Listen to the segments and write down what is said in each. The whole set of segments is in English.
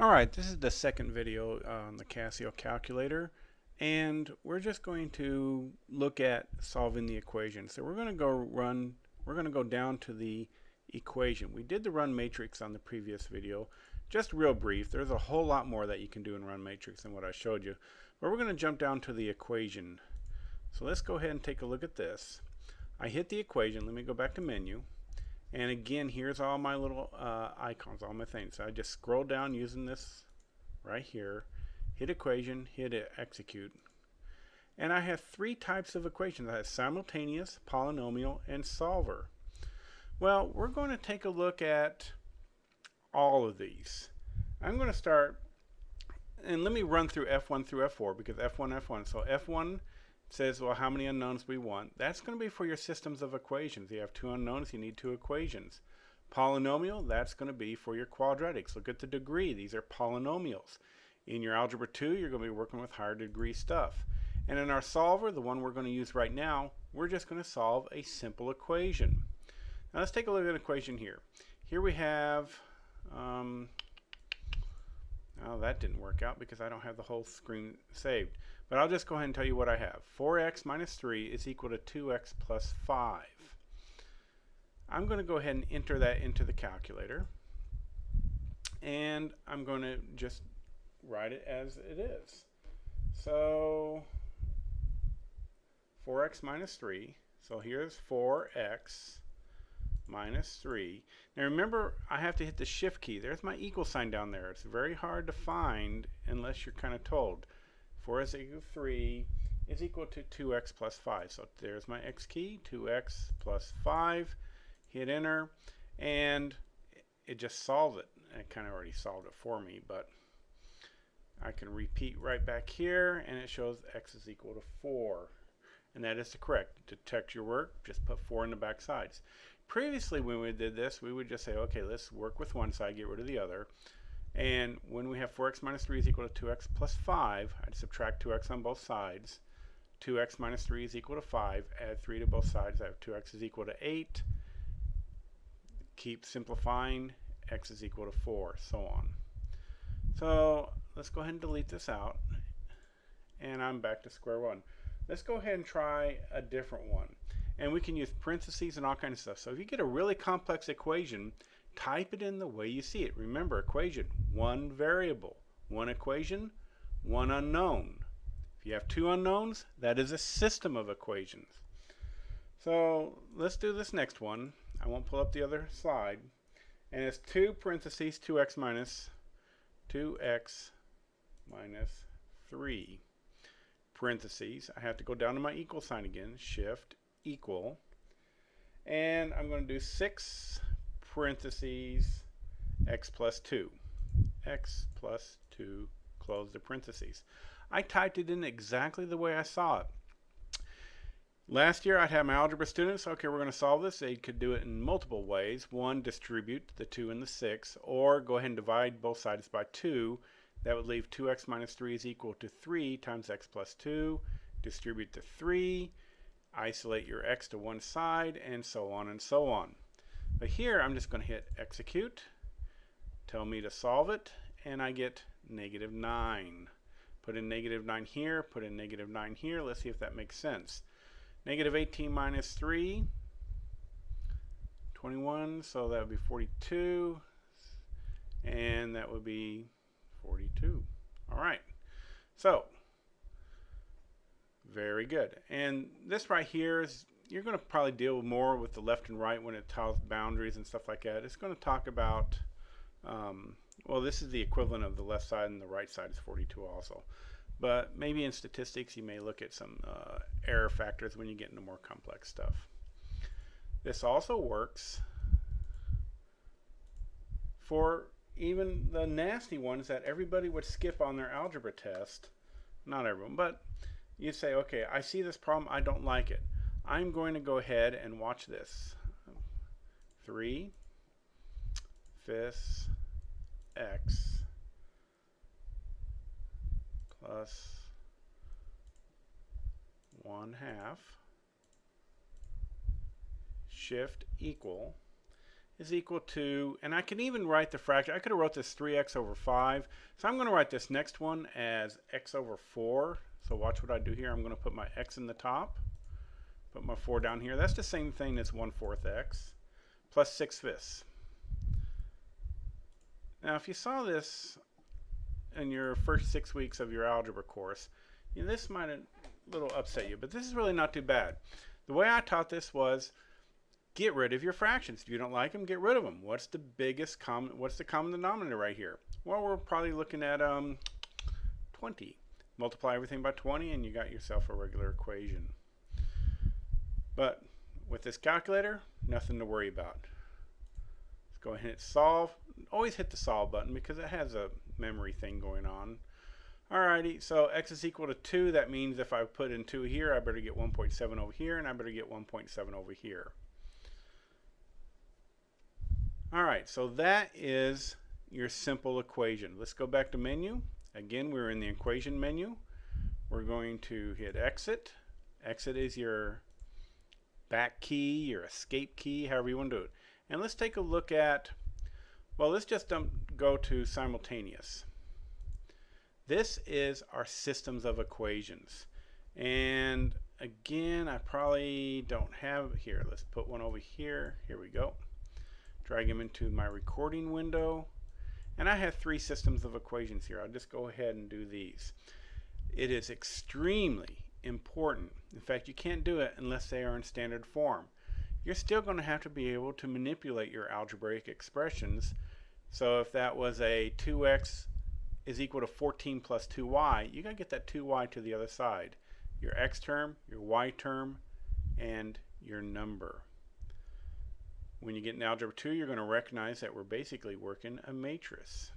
Alright, this is the second video on the Casio calculator, and we're just going to look at solving the equation. So we're going to go down to the equation. We did the run matrix on the previous video, just real brief. There's a whole lot more that you can do in run matrix than what I showed you, but we're going to jump down to the equation. So let's go ahead and take a look at this. I hit the equation. Let me go back to menu. And again, here's all my little icons, all my things. So I just scroll down using this right here, hit equation, hit execute. And I have three types of equations. I have simultaneous, polynomial, and solver. Well, we're going to take a look at all of these. I'm going to start, and let me run through F1 through F4 because F1, F1. So F1 says, well, how many unknowns we want. That's going to be for your systems of equations. You have two unknowns, you need two equations. Polynomial, that's going to be for your quadratics. Look at the degree. These are polynomials. In your Algebra 2, you're going to be working with higher degree stuff. And in our solver, the one we're going to use right now, we're just going to solve a simple equation. Now let's take a look at an equation here. Here we have, oh, that didn't work out because I don't have the whole screen saved. But I'll just go ahead and tell you what I have. 4x minus 3 is equal to 2x plus 5. I'm going to go ahead and enter that into the calculator. And I'm going to just write it as it is. So 4x minus 3. So here's 4x minus 3. Now remember, I have to hit the shift key. There's my equal sign down there. It's very hard to find unless you're kind of told. 4 is equal to 3 is equal to 2x plus 5. So there's my x key, 2x plus 5. Hit enter, and it just solves it. It kind of already solved it for me, but I can repeat right back here, and it shows x is equal to 4. And that is correct. To detect your work, just put 4 in the back sides. Previously, when we did this, we would just say, okay, let's work with one side, get rid of the other. And when we have 4x minus 3 is equal to 2x plus 5, I'd subtract 2x on both sides. 2x minus 3 is equal to 5. Add 3 to both sides. I have 2x is equal to 8. Keep simplifying. X is equal to 4, so on. So let's go ahead and delete this out. And I'm back to square one. Let's go ahead and try a different one. And we can use parentheses and all kinds of stuff. So if you get a really complex equation, type it in the way you see it. Remember, equation, one variable. One equation, one unknown. If you have two unknowns, that is a system of equations. So let's do this next one. I won't pull up the other slide. And it's 2 parentheses 2x minus 3 parentheses. I have to go down to my equal sign again, shift equal. And I'm going to do 6 parentheses x plus 2. X plus 2, close the parentheses. I typed it in exactly the way I saw it. Last year I'd have my algebra students, okay, we're going to solve this. They could do it in multiple ways. One, distribute the 2 and the 6, or go ahead and divide both sides by 2. That would leave 2x minus 3 is equal to 3 times x plus 2. Distribute the 3, isolate your x to one side, and so on and so on. But here I'm just going to hit execute, tell me to solve it, and I get negative 9. Put in negative 9 here, put in negative 9 here. Let's see if that makes sense. Negative 18 minus 3, 21, so that would be 42, and that would be 42. All right, so very good. And this right here is, you're going to probably deal more with the left and right when it tells boundaries and stuff like that. It's going to talk about, well, this is the equivalent of the left side, and the right side is 42 also. But maybe in statistics you may look at some error factors when you get into more complex stuff. This also works for even the nasty ones that everybody would skip on their algebra test. Not everyone, but you say, okay, I see this problem, I don't like it. I'm going to go ahead and watch this. 3/5 x plus 1/2 shift equal is equal to, and I can even write the fraction. I could have wrote this 3x over 5. So I'm going to write this next one as x over 4. So watch what I do here. I'm going to put my x in the top, put my 4 down here. That's the same thing as 1/4 x plus 6/5. Now if you saw this in your first 6 weeks of your algebra course, this might a little upset you, but this is really not too bad. The way I taught this was get rid of your fractions. If you don't like them, get rid of them. What's the common denominator right here? Well, we're probably looking at 20. Multiply everything by 20 and you got yourself a regular equation. But with this calculator, nothing to worry about. Let's go ahead and hit solve. Always hit the solve button because it has a memory thing going on. Alrighty, so x is equal to 2. That means if I put in 2 here, I better get 1.7 over here, and I better get 1.7 over here. Alright, so that is your simple equation. Let's go back to menu. Again, we're in the equation menu. We're going to hit exit. Exit is your back key, your escape key, however you want to do it. And let's take a look at, well, let's just go to simultaneous. This is our systems of equations. And again, I probably don't have it here. Let's put one over here. Here we go. Drag them into my recording window. And I have 3 systems of equations here. I'll just go ahead and do these. It is extremely important. In fact, you can't do it unless they are in standard form. You're still going to have to be able to manipulate your algebraic expressions. So if that was a 2x is equal to 14 plus 2y, you got to get that 2y to the other side. Your x term, your y term, and your number. When you get in Algebra 2, you're going to recognize that we're basically working a matrix.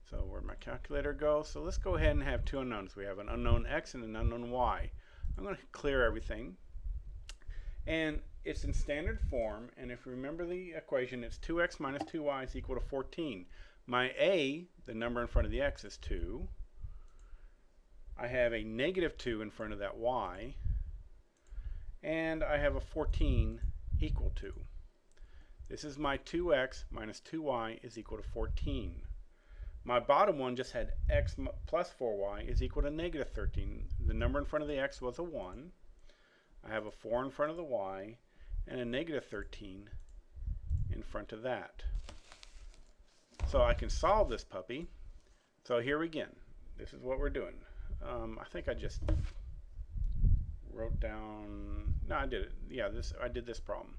So where'd my calculator go? So let's go ahead and have 2 unknowns. We have an unknown x and an unknown y. I'm going to clear everything. And it's in standard form, and if you remember the equation, it's 2x minus 2y is equal to 14. My a, the number in front of the x, is 2. I have a negative 2 in front of that y, and I have a 14 equal to. This is my 2x minus 2y is equal to 14. My bottom one just had x plus 4y is equal to negative 13. The number in front of the x was a 1. I have a 4 in front of the y and a negative 13 in front of that. So I can solve this puppy. So here again, this is what we're doing. I think I just wrote down, no, I did it. Yeah, I did this problem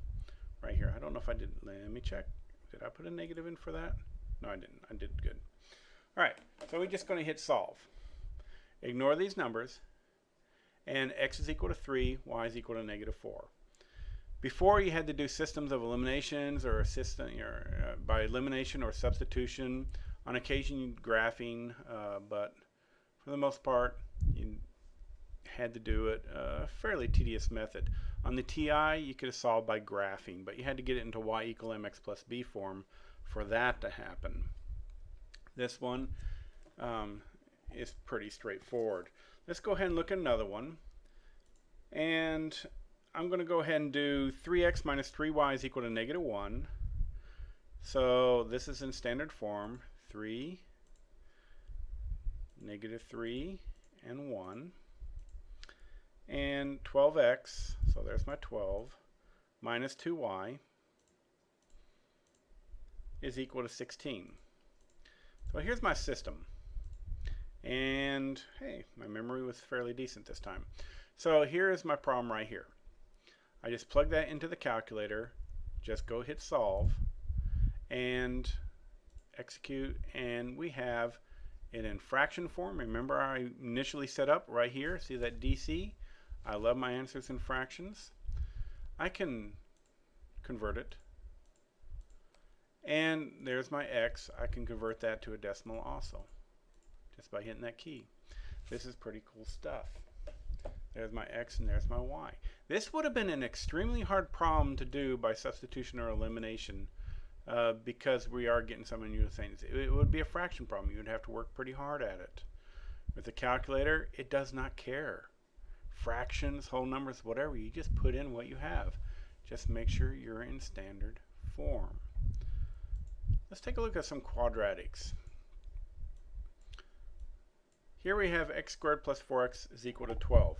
right here. I don't know if I did, let me check. Did I put a negative in for that? No, I didn't. I did good. All right, so we're just going to hit solve. Ignore these numbers, and x is equal to 3, y is equal to negative 4. Before, you had to do systems of eliminations or by elimination or substitution. On occasion, graphing, but for the most part, you had to do it a fairly tedious method. On the TI, you could have solved by graphing, but you had to get it into y equal mx plus b form for that to happen. This one is pretty straightforward. Let's go ahead and look at another one. And I'm going to go ahead and do 3x minus 3y is equal to negative 1. So this is in standard form. 3, negative 3, and 1. And 12x, so there's my 12, minus 2y is equal to 16. So here's my system. And hey, my memory was fairly decent this time. So here is my problem right here. I just plug that into the calculator, just go hit solve, and execute, and we have it in fraction form. Remember I initially set up right here, see that DC? I love my answers in fractions. I can convert it. And there's my x. I can convert that to a decimal also, just by hitting that key. This is pretty cool stuff. There's my x and there's my y. This would have been an extremely hard problem to do by substitution or elimination because we are getting some unusual things. It would be a fraction problem. You would have to work pretty hard at it. With the calculator, it does not care. Fractions, whole numbers, whatever, you just put in what you have. Just make sure you're in standard form. Let's take a look at some quadratics. Here we have x squared plus 4x is equal to 12.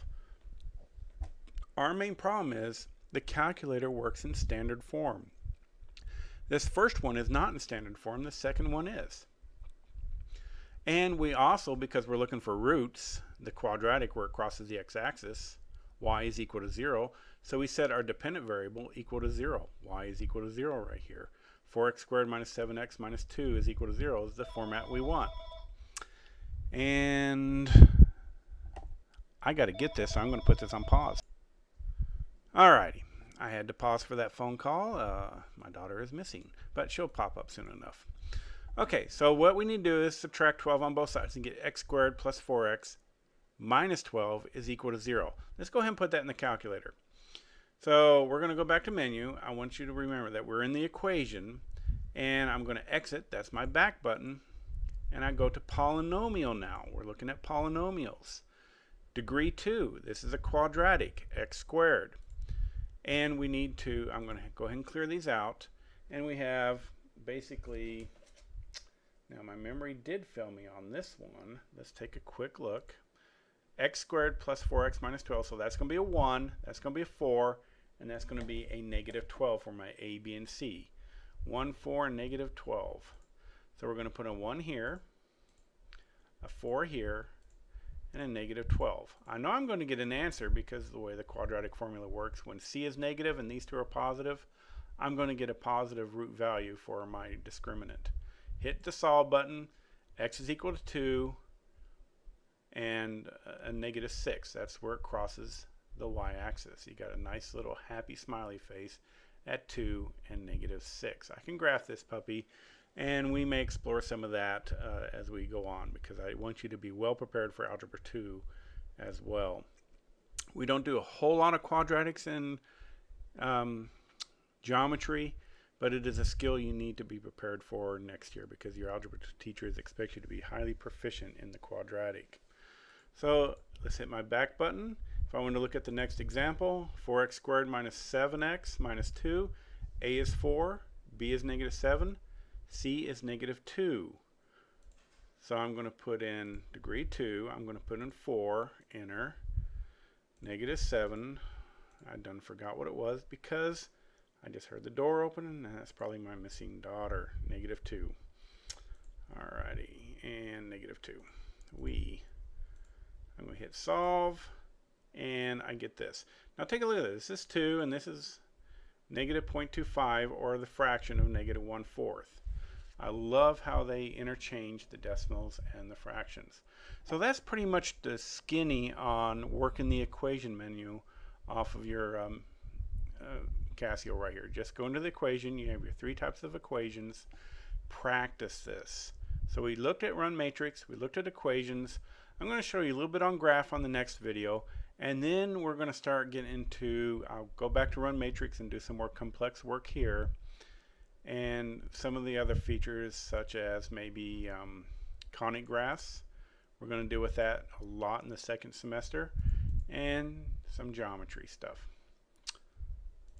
Our main problem is the calculator works in standard form. This first one is not in standard form, the second one is. And we also, because we're looking for roots, the quadratic where it crosses the x-axis, y is equal to 0, so we set our dependent variable equal to 0. Y is equal to 0 right here. 4x squared minus 7x minus 2 is equal to 0 is the format we want. And I got to get this, so I'm going to put this on pause. Alrighty, I had to pause for that phone call. My daughter is missing, but she'll pop up soon enough. Okay, so what we need to do is subtract 12 on both sides and get x squared plus 4x minus 12 is equal to 0. Let's go ahead and put that in the calculator. So we're going to go back to menu. I want you to remember that we're in the equation, and I'm going to exit. That's my back button, and I go to polynomial now. We're looking at polynomials. Degree 2, this is a quadratic, x squared. And we need to, I'm going to go ahead and clear these out, and we have basically, now my memory did fail me on this one. Let's take a quick look. X squared plus 4x minus 12, so that's going to be a 1, that's going to be a 4, and that's going to be a negative 12 for my A, B, and C. 1, 4, and negative 12. So we're going to put a 1 here, a 4 here, and a negative 12. I know I'm going to get an answer because of the way the quadratic formula works. When C is negative and these two are positive, I'm going to get a positive root value for my discriminant. Hit the solve button. X is equal to 2 and a negative 6. That's where it crosses the y-axis. You got a nice little happy smiley face at 2 and negative 6. I can graph this puppy, and we may explore some of that as we go on, because I want you to be well prepared for Algebra 2 as well. We don't do a whole lot of quadratics in geometry, but it is a skill you need to be prepared for next year, because your Algebra 2 teachers expect you to be highly proficient in the quadratic. So let's hit my back button. If I want to look at the next example, 4x squared minus 7x minus 2, A is 4, B is negative 7, C is negative 2. So I'm going to put in degree 2, I'm going to put in 4, enter, negative 7, I done forgot what it was because I just heard the door open, and that's probably my missing daughter, negative 2. Alrighty, and negative 2. I'm going to hit solve, and I get this. Now take a look at this. This is 2, and this is negative 0.25, or the fraction of negative 1/4. I love how they interchange the decimals and the fractions. So that's pretty much the skinny on working the equation menu off of your Casio right here. Just go into the equation. You have your 3 types of equations. Practice this. So we looked at run matrix. We looked at equations. I'm going to show you a little bit on graph on the next video, and then we're going to start getting into, I'll go back to run matrix and do some more complex work here, and some of the other features such as maybe conic graphs. We're going to deal with that a lot in the second semester, and some geometry stuff.